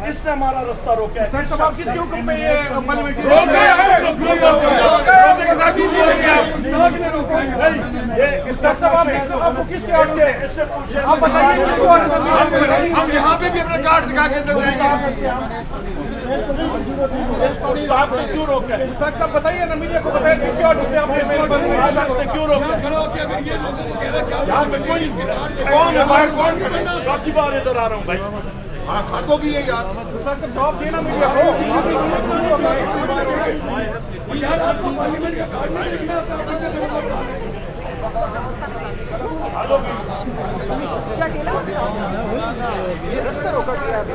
इसने हमारा रास्ता रोका है। किसके हुक्म पे ये आपको किसके आप बताइए। हम यहाँ पे भी अपना कार्ड दिखा के क्यों रोका है? साहब बताइए ना, मीडिया को बताइए किसके ऑर्डर से आपने क्यों रोका है? कौन है बाहर, कौन चौथी बार इधर आ रहा हूँ भाई। हाँ हाथों की है यार, जवाब देना मीडिया को। यार आपको पार्लियामेंट का कार्ड नहीं देखना आता, रास्ता रोका गया अभी।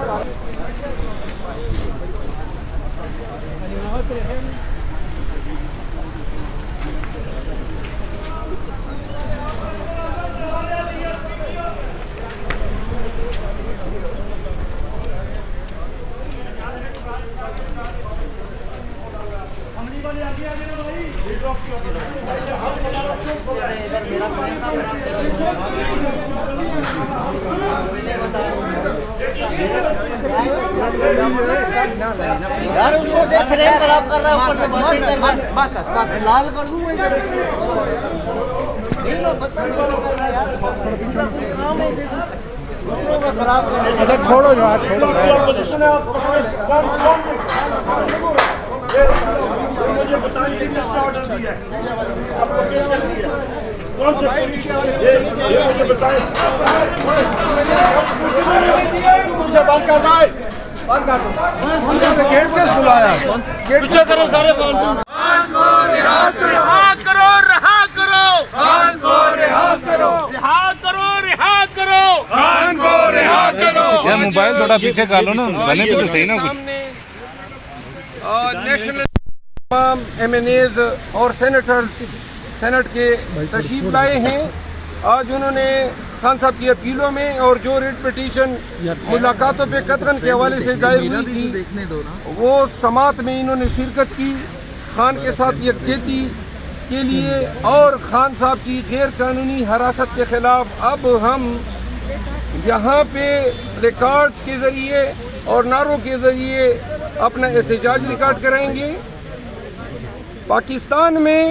यार उसको फ्रेम खराब कर रहा है, ऊपर से बातें कर रहा है, लाल कर दूं इधर। नहीं बता कर रहा यार, काम है दूसरों का खराब कर। अच्छा छोड़ो यार, छोड़ो। पोजीशन है मुझे बताइए किसने ऑर्डर दिया है, आपको किसने दिया, कौन से ये मुझे बताइए। मुझे बंद करना है, बंद कर दो। गेट पे बुलाया, पीछे करो सारे फालतू। खान को रिहा करो, रिहा करो, रिहा करो, खान को रिहा करो, रिहा करो, रिहा करो, खान को रिहा करो। यार मोबाइल थोड़ा पीछे कर लो ना, गले पे तो सही ना कुछ। नेशनल तमाम MNAs और सेनेट के तशरीफ लाए हैं। आज उन्होंने खान साहब की अपीलों में और जो रिट पिटीशन मुलाकातों पे कतरन के हवाले से दायर हुई थी, वो समात में इन्होंने शिरकत की। खान के साथ यकजहती के लिए और खान साहब की गैर कानूनी हिरासत के खिलाफ अब हम यहाँ पे रिकॉर्ड्स के जरिए और नारों के जरिए अपना एहतजाज रिकॉर्ड कराएंगे। पाकिस्तान में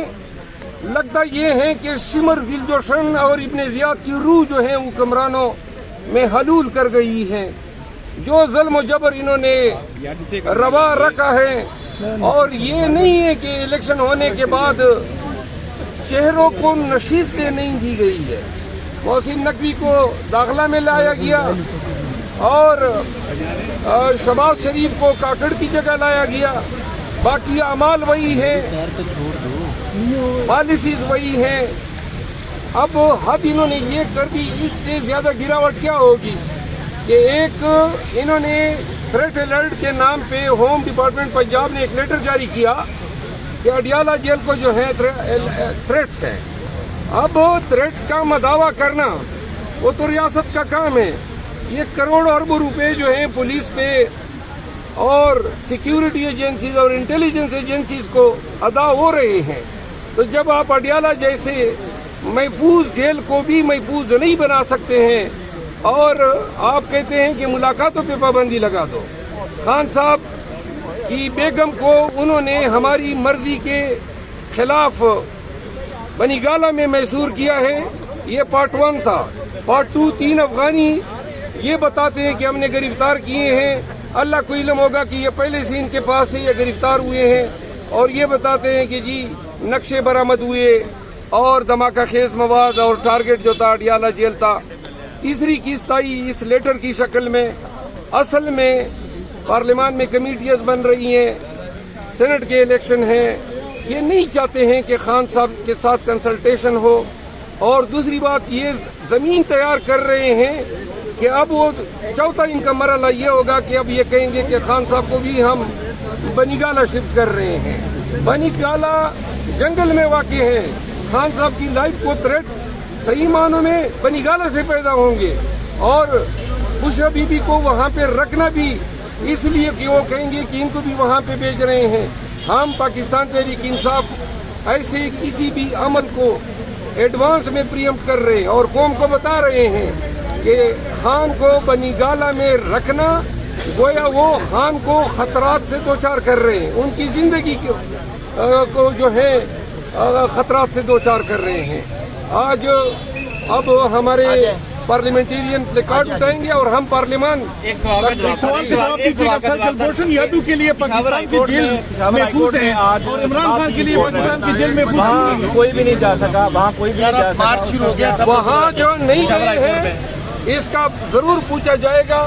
लगता ये है कि शिमर दिलजोशन और इब्ने जियाद की रूह जो है हुक्मरानों में हलूल कर गई है। जो जुल्म और जबर इन्होंने रवा रखा है, और ये नहीं है कि इलेक्शन होने के बाद शहरों को नशीस्तें नहीं दी गई है। मोहसिन नकवी को दाखिला में लाया गया और शहबाज शरीफ को काकड़ की जगह लाया गया। बाकी अमाल वही है, पॉलिसीज वही है। अब हद इन्होंने ये कर दी, इससे ज्यादा गिरावट क्या होगी कि एक इन्होंने थ्रेट अलर्ट के नाम पे होम डिपार्टमेंट पंजाब ने एक लेटर जारी किया कि अडियाला जेल को जो है थ्रेट्स है। अब थ्रेट्स का मदावा करना वो तो रियासत का काम है। ये करोड़ अरबों रुपए जो है पुलिस पे और सिक्योरिटी एजेंसीज और इंटेलिजेंस एजेंसीज को अदा हो रहे हैं। तो जब आप अडियाला जैसे महफूज जेल को भी महफूज नहीं बना सकते हैं और आप कहते हैं कि मुलाकातों पे पाबंदी लगा दो। खान साहब की बेगम को उन्होंने हमारी मर्जी के खिलाफ बनीगाला में मैसूर किया है। ये पार्ट 1 था। पार्ट 2 3 अफगानी ये बताते हैं कि हमने गिरफ्तार किए हैं। अल्लाह को इल्म होगा कि ये पहले से इनके पास थे, ये गिरफ्तार हुए हैं। और ये बताते हैं कि जी नक्शे बरामद हुए और धमाका खेज मवाद और टारगेट जो था अडियाला जेल था। तीसरी किस्त आई इस लेटर की शक्ल में। असल में पार्लियामान में कमेटियां बन रही हैं, सेनेट के इलेक्शन हैं, ये नहीं चाहते हैं कि खान साहब के साथ कंसल्टेशन हो। और दूसरी बात, ये जमीन तैयार कर रहे हैं कि अब वो चौथा इनका मरहला ये होगा कि अब ये कहेंगे कि खान साहब को भी हम बनीगाला शिफ्ट कर रहे हैं। बनीगाला जंगल में वाक़ है। खान साहब की लाइफ को थ्रेट सही मानों में बनीगाला से पैदा होंगे और बुशरा बीबी को वहाँ पे रखना भी इसलिए कि वो कहेंगे कि इनको भी वहाँ पे भेज रहे हैं। हम पाकिस्तान तहरीक इंसाफ ऐसे किसी भी अमल को एडवांस में प्रियम्प्ट कर रहे हैं और कौम को बता रहे हैं कि खान को बनीगाला में रखना गोया वो खान को खतरात से दो चार कर रहे हैं, उनकी जिंदगी को जो है खतरात से दो चार कर रहे हैं। आज अब हमारे पार्लियामेंटेरियन प्लेकार्ड उठाएंगे और हम पार्लियामान एक सवाल के जवाब दीजिएगा सर। कुलभूषण यादव के लिए पाकिस्तान की जेल महफूज है आज और इमरान खान के लिए पाकिस्तान की जेल महफूज है। कोई भी नहीं जा सका वहाँ, कोई भी नहीं जा सका। मार्च शुरू हो गया, वहाँ जो नहीं गए हैं इसका जरूर पूछा जाएगा।